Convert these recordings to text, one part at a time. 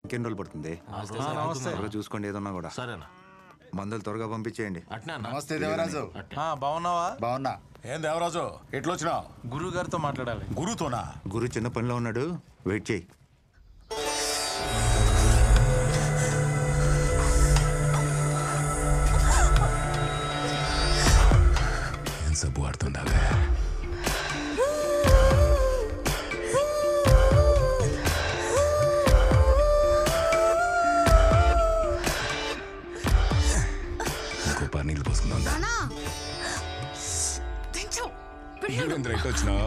ఇంకెన్ని రోజులు పడుతుంది? త్వరగా చూసుకోండి ఏదన్నా కూడా. సరేనా? మందులు త్వరగా పంపించేయండి. నమస్తే దేవరాజు. బాగున్నావా? బాగున్నా. ఏం దేవరాజు ఎట్లా వచ్చినావు? గురువు గారితో మాట్లాడాలి. గురుతోనా? గురు చిన్న పనిలో ఉన్నాడు, వెయిట్ చేయి. ఏం సబ్బు ఆడుతుండావే? నీళ్ళు పోసుకుందాం. చేసినాడు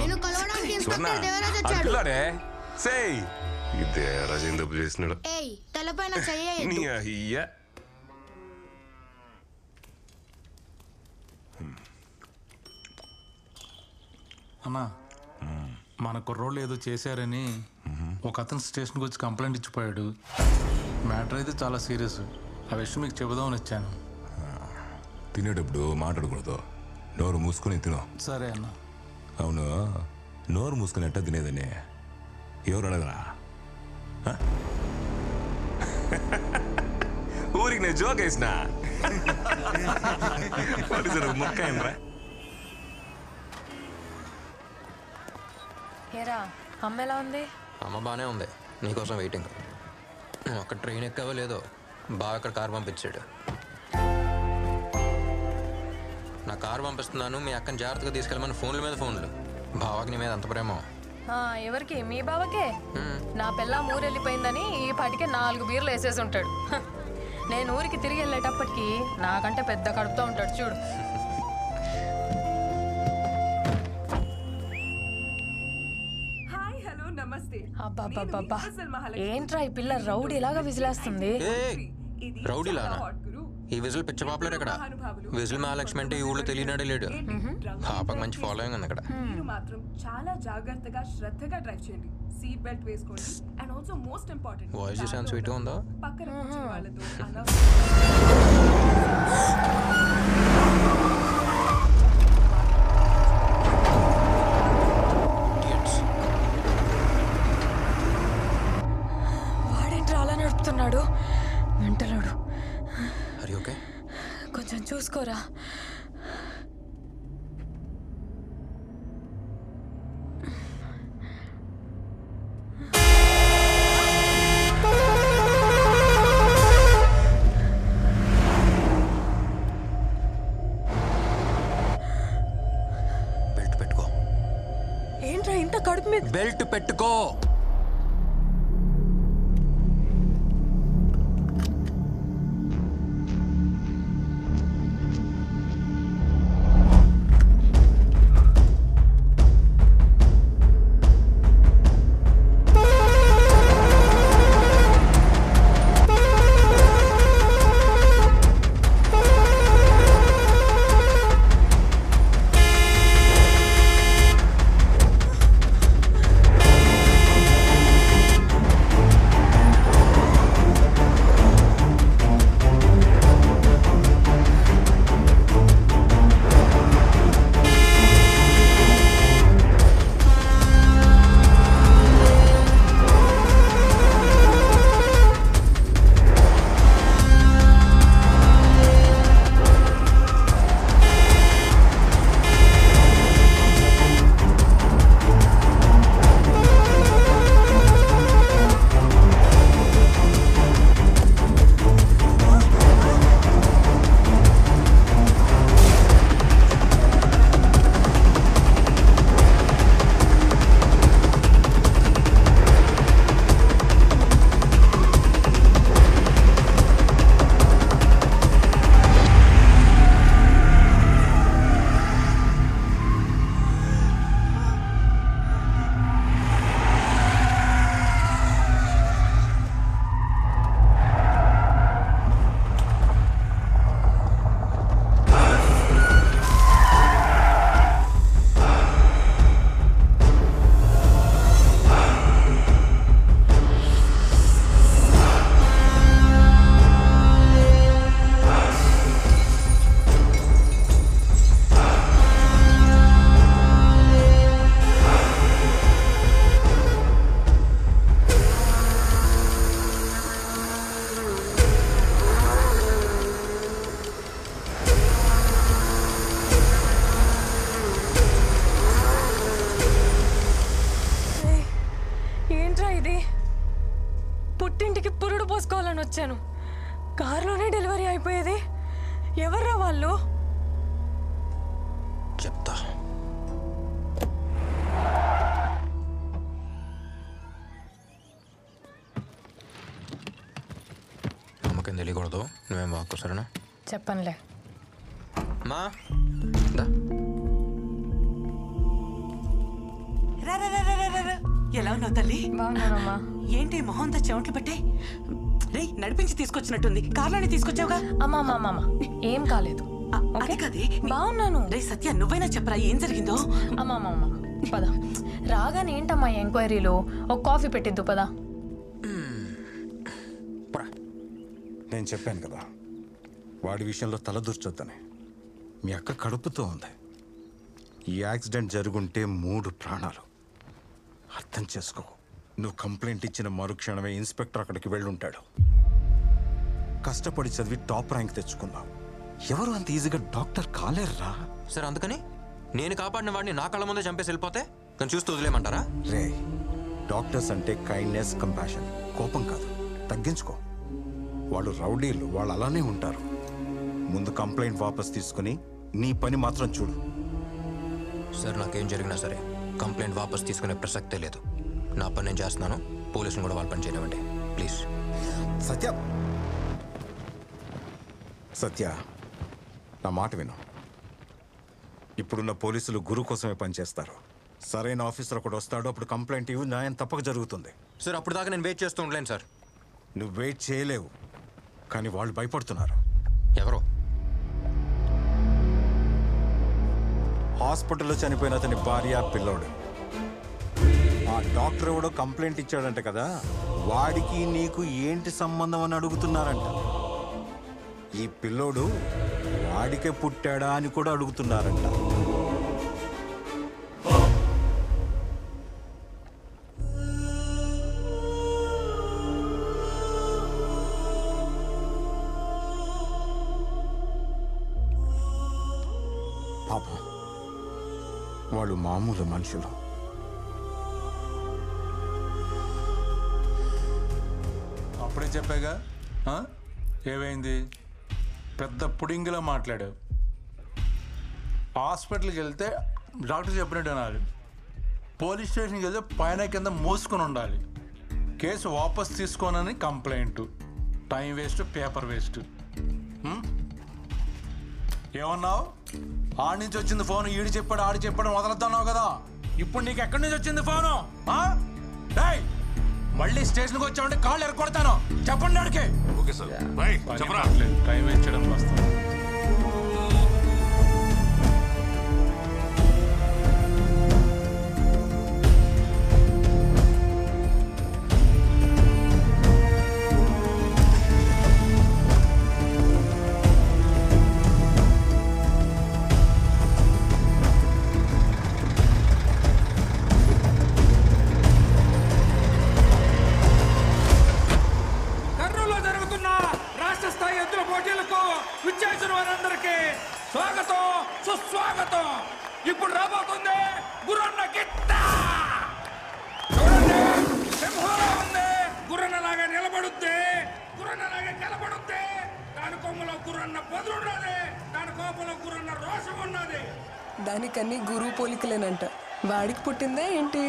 అన్నా. మన కుర్రోళ్ళు ఏదో చేశారని ఒక అతను స్టేషన్కి వచ్చి కంప్లైంట్ ఇచ్చిపోయాడు. మ్యాటర్ అయితే చాలా సీరియస్. ఆ విషయం మీకు చెబుదామని వచ్చాను. తినేటప్పుడు మాట్లాడకూడదు, నోరు మూసుకొని తిను. సరే అన్న. అవును, నోరు మూసుకొని ఎట్టా తినేదని ఎవరు అడగరా? ఊరికి నేను జోక్ వేసిన మొక్క ఏంట్రా? ఏరా అమ్మ ఎలా ఉంది? అమ్మ బాగానే ఉంది, నీకోసం వెయిటింగ్. ఒక్క ట్రైన్ ఎక్కవో లేదో బాగా అక్కడ కారు పంపించాడు. నా కారు పంపిస్తున్నాను, మీ అక్కని జాగ్రత్తగా తీసుకెళ్ళమని ఫోన్ల మీద ఫోన్లు. బావాకి నీ మీద అంత ప్రేమ. ఎవరికి? మీ బావకే. నా పిల్ల ఊరెళ్ళిపోయిందని ఈ పాటికే 4 బీర్లు వేసేసి ఉంటాడు. నేను ఊరికి తిరిగి వెళ్ళేటప్పటికి నాకంటే పెద్ద కడుపుతో ఉంటాడు చూడు. అబ్బా, ఏంట్రా ఈ పిల్ల రౌడీలాగా విజిలేస్తుంది? రౌడీలానా? ఈ విజిల్ పిచ్చ పాపులర్ ఇక్కడ. విజిల్ మహాలక్ష్మి అంటే ఈ ఊళ్ళో తెలియనాడే లేడు. పాపకు మంచి ఫాలోయింగ్ ఉంది ఇక్కడ. మాత్రం చాలా జాగ్రత్తగా శ్రద్ధగా డ్రైవ్ చేయండి. సీట్ బెల్ట్ వేసుకోండి. And also most important, voice చూసాను స్వీట్ ఉందా? పక్కన కూర్చున్న వాళ్ళతో వాడేంట్రా అలా నడుపుతున్నాడు? మెంటలోడు. ఓకే, కొంచెం చూసుకోరా. బెల్ట్ పెట్టుకో. ఏంట్రా ఇంత కడుపు మీద? బెల్ట్ పెట్టుకో. పుట్టింటికి పురుడు పోసుకోవాలని వచ్చాను. కారులోనే డెలివరీ అయిపోయేది. ఎవర్రా వాళ్ళు? చెప్తా. అమ్మకేం తెలియకూడదు, నువ్వేం వాక్కు సరేనా? చెప్పనులే. మా దా. ఎలా ఉన్నావు తల్లి? బాగున్నానమ్మా. ఏంటి మొహంతా చెమట్లు పట్టే? రే నడిపించి తీసుకొచ్చినట్టుంది. కార్లోనే తీసుకొచ్చావుగా? అమ్మా ఏం కాలేదు. అది కాదే. బాగున్నాను. రే సత్య, నువ్వైనా చెప్పరా ఏం జరిగిందో? అమ్మా పద. రాగానే ఏంటమ్మా ఎంక్వైరీలో? ఒక కాఫీ పెట్టిద్దు పద. నేను చెప్పాను కదా, వాడి విషయంలో తలదూర్చొద్దని. మీ అక్క కడుపుతో ఉంది. ఈ యాక్సిడెంట్ జరుగుంటే 3 ప్రాణాలు. అర్థం చేసుకో. నువ్వు కంప్లైంట్ ఇచ్చిన మరుక్షణమే ఇన్స్పెక్టర్ అక్కడికి వెళ్ళుంటాడు. కష్టపడి చదివి టాప్ ర్యాంక్ తెచ్చుకున్నావు. ఎవరు అంత ఈజీగా డాక్టర్ కాలేరురా. సరే, అందుకని నేను కాపాడిన వాడిని నా కళ్ళ ముందే చంపేసి వెళ్ళిపోతే నన్ను చూస్తూ వదిలేమంటారా? రే, డాక్టర్స్ అంటే కైండ్నెస్, కంపాషన్, కోపం కాదు. తగ్గించుకో. వాళ్ళు రౌడీలు, వాళ్ళు అలానే ఉంటారు. ముందు కంప్లైంట్ వాపస్ తీసుకుని నీ పని మాత్రం చూడు. సార్, నాకేం జరిగినా సరే కంప్లైంట్ వాపస్ తీసుకునే ప్రసక్తే లేదు. నా పని నేను చేస్తున్నాను. పోలీసులు కూడా వాళ్ళ పని చేయనివ్వండి ప్లీజ్. సత్య, నా మాట విను. ఇప్పుడున్న పోలీసులు గురు కోసమే పనిచేస్తారు. సరైన ఆఫీసర్ ఒకటి వస్తాడు, అప్పుడు కంప్లైంట్ ఇవ్వు, న్యాయం తప్పక జరుగుతుంది. సార్, అప్పుడు దాకా నేను వెయిట్ చేస్తూ ఉండలేను సార్. నువ్వు వెయిట్ చేయలేవు, కానీ వాళ్ళు భయపడుతున్నారు. ఎవరు? హాస్పిటల్లో చనిపోయిన అతని భార్య, పిల్లోడు. ఆ డాక్టర్ ఎవడో కంప్లైంట్ ఇచ్చాడంట కదా, వాడికి నీకు ఏంటి సంబంధం అని అడుగుతున్నారంట. ఈ పిల్లోడు వాడికే పుట్టాడా అని కూడా అడుగుతున్నారంట. పాపం, వాళ్ళు మామూలు మనుషులు. అప్పుడే చెప్పాగా. ఏమైంది? పెద్ద పుడింగిలా మాట్లాడావు. హాస్పిటల్కి వెళ్తే డాక్టర్ చెప్పినట్టు వినాలి. పోలీస్ స్టేషన్కి వెళ్తే పైన కింద మోసుకొని ఉండాలి. కేసు వాపస్ తీసుకోనని complaint. Time waste, paper waste. ఏమన్నావు? ఆడి నుంచి వచ్చింది ఫోన్. ఈడు చెప్పాడు, ఆడి చెప్పాడు, వదలద్దన్నావు కదా. ఇప్పుడు నీకు ఎక్కడి నుంచి వచ్చింది ఫోను? మళ్ళీ స్టేషన్కి వచ్చామంటే కాళ్ళు ఎరగొడతాను. చెప్పండి అడిగే. Okay sir. టైం వేస్ట్ చేయడం వస్తాను. స్వాగతం, సుస్వాగతం. ఇప్పుడు రాబోతుంది గుర్రన్న గిత్త. చూడండి, సింహంలా ఉంది. గుర్రన్నలాగా నిలబడుద్ది. దాని కొమ్మలో గుర్రన్న పదులు ఉన్నది. దాని కోపంలో గుర్రన్న రోషం ఉన్నది. దానికన్నీ గురువు పోలికలేనంట. వాడికి పుట్టిందా ఏంటి?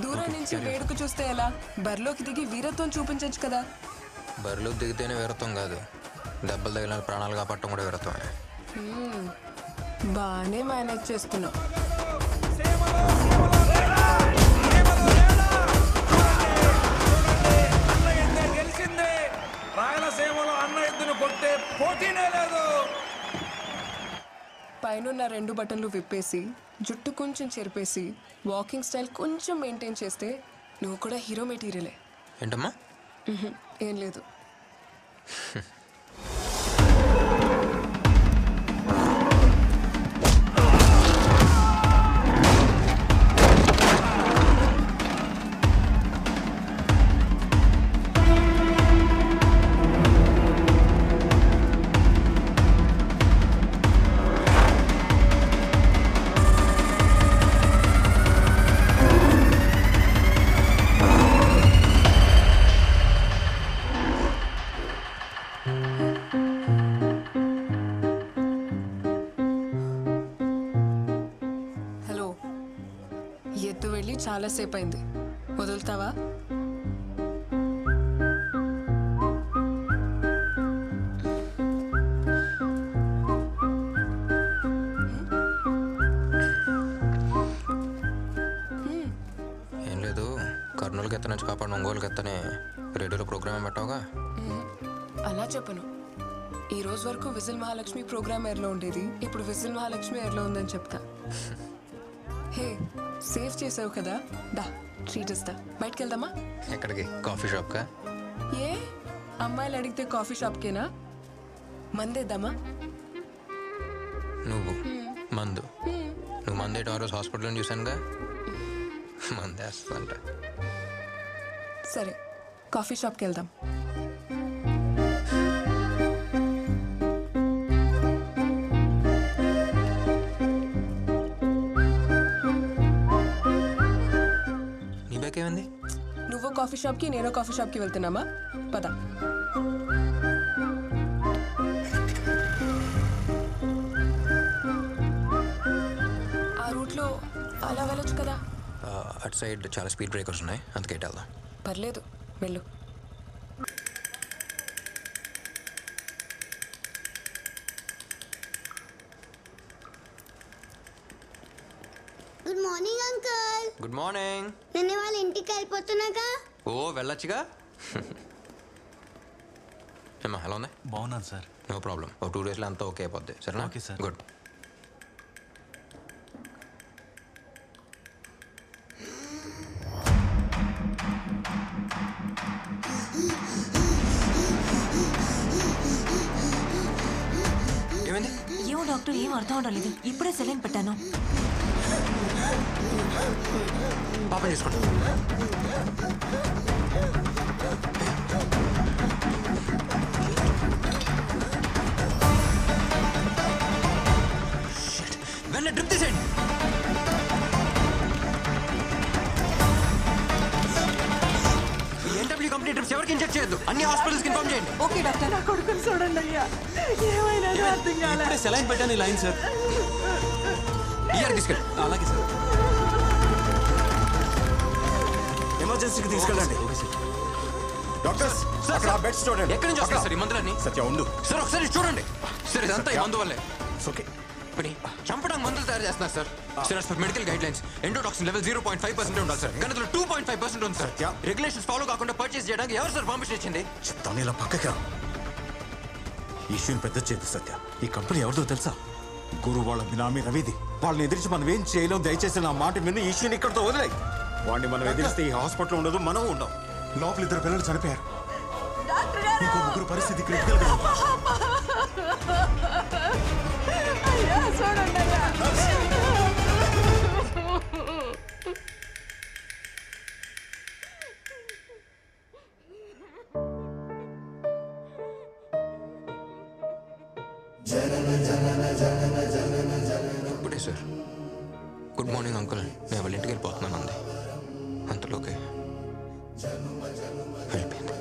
దూరం నుంచి వేడుక చూస్తే ఎలా? బరిలోకి దిగి వీరత్వం చూపించచ్చు కదా. బరిలో దిగితేనే వీరత్వం కాదు, దెబ్బలు తగిలిన ప్రాణాలు కాపాడటం కూడా వీరత్వమే. బాగానే మేనేజ్ చేసుకున్నావు. గెలిచింది. రాయలసీమలో మందిని కొట్టే పోటీనే లేదు. పైన 2 బటన్లు విప్పేసి జుట్టు కొంచెం చెరిపేసి వాకింగ్ స్టైల్ కొంచెం మెయింటైన్ చేస్తే నువ్వు కూడా హీరో మెటీరియలే. ఏంటమ్మా? ఏం లేదు. ఎత్తు వెళ్ళి చాలాసేపు అయింది. వదులుతావా? ఏం లేదు, కర్నూలుకి ఎత్త నుంచి కాపాడు ఒంగోలుకి ఎత్తనే రేడియోలో ప్రోగ్రామ్ పెట్టావుగా. అలా చెప్పను. ఈ రోజు వరకు విజిల్ మహాలక్ష్మి ప్రోగ్రామ్ ఎయిర్లో ఉండేది, ఇప్పుడు విజిల్ మహాలక్ష్మి ఎయిర్లో ఉందని చెప్తా. హే, సేవ్ చేసావు కదా, దా ట్రీట్ ఇస్తా. బయటకు వెళ్దామా? ఎక్కడికి? కాఫీ షాప్కా? ఏ అమ్మాయిలు అడిగితే కాఫీ షాప్కేనా? మందేద్దామా? నువ్వు మందు? నువ్వు మందేట ఆ రోజు హాస్పిటల్లో చూసానుగా. మందేస్తా. సరే, కాఫీ షాప్కి వెళ్దాం. నీ బ్యాక్ ఏమైంది? నువ్వు కాఫీ షాప్కి, నేను కాఫీ షాప్కి వెళ్తున్నామా? పద. ఆ రూట్లో అలా వెళ్ళొచ్చు కదా. అటు సైడ్ చాలా స్పీడ్ బ్రేకర్స్ ఉన్నాయి, అందుకే ఇటు వెళ్దాం. పర్లేదు, వెళ్ళు. Good morning uncle. Good morning. నేను వాళ్ళ ఇంటికి వెళ్ళిపోతున్నాగా. ఓ వెళ్ళొచ్చుగా. ఏమా ఎలా ఉంది? బాగున్నాను సార్. No problem. ఓ 2 డేస్లో అంతా ఓకే అయిపోద్ది. సరేనా? Okay sir. గుడ్. ఏమైంది? ఏమో డాక్టర్, ఏం అర్థం అవడం లేదు. ఇప్పుడే సెలైన్ పెట్టాను. పాప చేసుకోండి. వెన్న డ్రిప్ తీసేయండి. ఎన్డబ్ల్యూ కంపెనీ డ్రిప్స్ ఎవరికి ఇంజెక్ట్ చేయొద్దు. అన్ని హాస్పిటల్స్కి ఇన్ఫార్మ్ చేయండి. Okay doctor. నా కొడుకుని చూడండి అయ్యా, ఏమైనా అర్థం కాలే. ఇప్పుడే సెలైన్ పెట్టాను. ఈ లైన్ సార్. ఇయర్ తీసుకెళ్ళి. అలాగే సార్. ఎమర్జెన్సీకి తీసుకెళ్ళండి. డాక్టర్స్, అక్కడ బెడ్స్ చూడండి. ఎక్కడి నుంచి వస్తాయి సార్ ఈ మందులన్నీ? సత్య ఉండు సార్, ఒకసారి చూడండి. సార్, ఇదంతా ఈ మందు వల్లే. ఓకే. పని చంపడానికి మందులు తయారు చేస్తున్నారు sir. Sir, for medical guide lines endotoxin level 0.5% ఉండాలి సార్. కానీ 2.5% ఉంది సార్. రెగ్యులేషన్స్ ఫాలో కాకుండా పర్చేస్ చేయడానికి ఎవరు సార్ పర్మిషన్ ఇచ్చింది? చెప్తాను, ఇలా పక్కకి రా. ఇష్యూని పెద్ద చేతి సత్య. ఈ కంపెనీ ఎవరిదో తెలుసా? గురు వాళ్ళ బినామీ రవిది. వాళ్ళని ఎదిరించి మనం ఏం చేయలేం. దయచేసి నా మాట విని ఈ ఇష్యూని ఇక్కడితో వదిలేయి. వాడిని మనం ఎదిరిస్తే ఈ హాస్పిటల్ ఉండదు, మనం ఉండం. లోపల 2 పిల్లలు చనిపోయారు. ఇంకో 3 పరిస్థితి క్రిటికల్ గా ఉంది. ఇప్పుడే సార్ గుడ్ మార్నింగ్ అంకుల్, నేను వాళ్ళ ఇంటికి వెళ్ళిపోతున్నాను అంది. అంతలోకే వెళ్ళిపోయింది.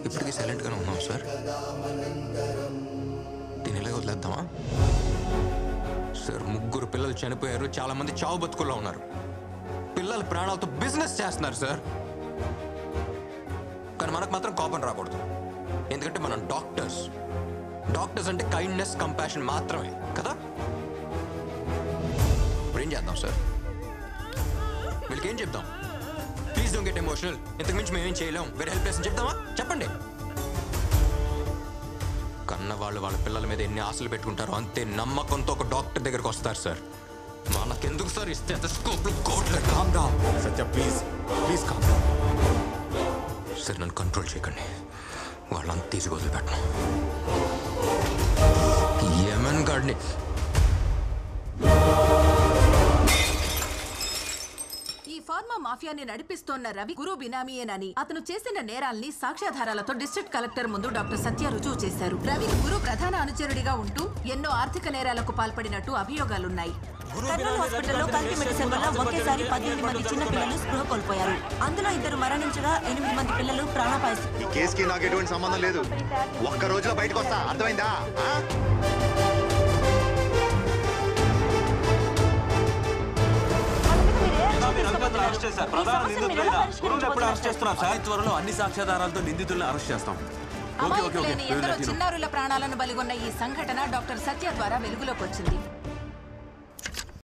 ఇప్పటికీ సైలెంట్గానే ఉన్నాం సార్. దీని ఇలాగ వదిలేద్దామా సార్? 3 పిల్లలు చనిపోయారు, చాలా మంది చావు బతుకుల్లో ఉన్నారు. పిల్లల ప్రాణాలతో బిజినెస్ చేస్తున్నారు సార్. కానీ మనకు మాత్రం కోపం రాకూడదు, ఎందుకంటే మనం డాక్టర్స్. డాక్టర్స్ అంటే కైండ్నెస్, కంపాషన్ మాత్రమే కదా. ఇప్పుడు ఏం చేద్దాం సార్? వీళ్ళకి ఏం చెప్తాం? ప్లీజ్ డోంట్ గెట్ ఎమోషనల్, ఇంతకు మించి మేమేం చేయలేం, వేరే హెల్ప్ చేసి చెప్తామా? చెప్పండి. కన్న వాళ్ళు వాళ్ళ పిల్లల మీద ఎన్ని ఆశలు పెట్టుకుంటారో అంతే నమ్మకంతో ఒక డాక్టర్ దగ్గరకు వస్తారు సార్. వాళ్ళకెందుకు సార్ ఇస్తే స్కోప్లు కోట్లు? Calm down Satya, please please calm down. Sir నన్ను కంట్రోల్ చేయకండి, వాళ్ళంతా తీసి వదిలిపెట్టను. యమన్ గాడిని ఈ ఫార్మా మాఫియాని నడిపిస్తోన్న రవి గురు బినామీయేనని అతను చేసిన నేరాల్ని సాక్ష్యాధారాలతో డిస్ట్రిక్ట్ కలెక్టర్ ముందు డాక్టర్ సత్య రుజువు చేశారు. రవి గురు ప్రధాన అనుచరుడిగా ఉంటూ ఎన్నో ఆర్థిక నేరాలకు పాల్పడినట్టు అభియోగాలున్నాయి. కర్నూలు హాస్పిటల్లో కల్తీ మెడిసిన్ వల్ల ఒకేసారి 18 మంది చిన్న పిల్లలు స్పృహ కోల్పోయారు. అందులో 2 మరణించగా 8 మంది పిల్లలు ప్రాణాపాయ స్థితి. ఈ కేసుకి నాకు ఎటువంటి సంబంధం లేదు. ఒక్క రోజులో బయటకు వస్తా, అర్థమైందా? త్వరలో అన్ని సాక్ష్యాధారాలతో నిందితులను అరెస్ట్ చేస్తాం. ఎందరో చిన్నారుల ప్రాణాలను బలిగొన్న ఈ సంఘటన డాక్టర్ సత్య ద్వారా వెలుగులోకి వచ్చింది.